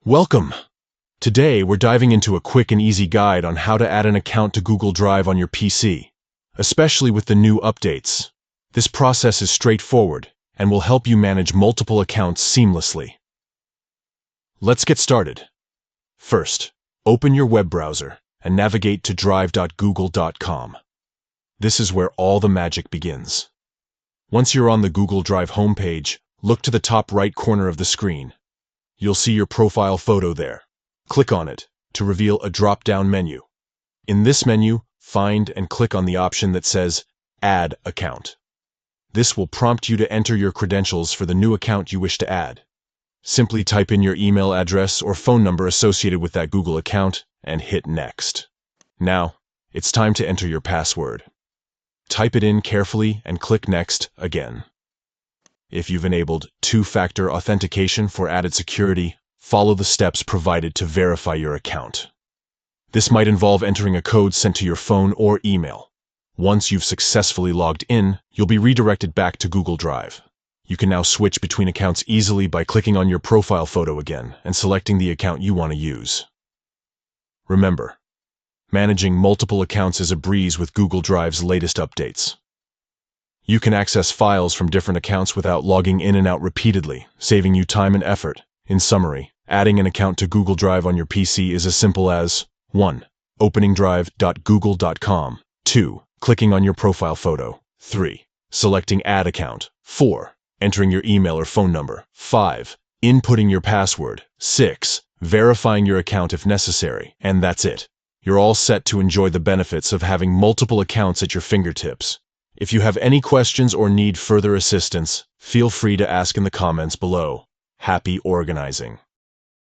Welcome! Today, we're diving into a quick and easy guide on how to add an account to Google Drive on your PC, especially with the new updates. This process is straightforward and will help you manage multiple accounts seamlessly. Let's get started. First, open your web browser and navigate to drive.google.com. This is where all the magic begins. Once you're on the Google Drive homepage, look to the top right corner of the screen. You'll see your profile photo there. Click on it to reveal a drop-down menu. In this menu, find and click on the option that says Add Account. This will prompt you to enter your credentials for the new account you wish to add. Simply type in your email address or phone number associated with that Google account and hit Next. Now, it's time to enter your password. Type it in carefully and click Next again. If you've enabled two-factor authentication for added security, follow the steps provided to verify your account. This might involve entering a code sent to your phone or email. Once you've successfully logged in, you'll be redirected back to Google Drive. You can now switch between accounts easily by clicking on your profile photo again and selecting the account you want to use. Remember, managing multiple accounts is a breeze with Google Drive's latest updates. You can access files from different accounts without logging in and out repeatedly, saving you time and effort. In summary, adding an account to Google Drive on your PC is as simple as 1. Opening drive.google.com 2. Clicking on your profile photo 3. Selecting Add Account 4. Entering your email or phone number 5. Inputting your password 6. Verifying your account if necessary, and that's it. You're all set to enjoy the benefits of having multiple accounts at your fingertips. If you have any questions or need further assistance, feel free to ask in the comments below. Happy organizing!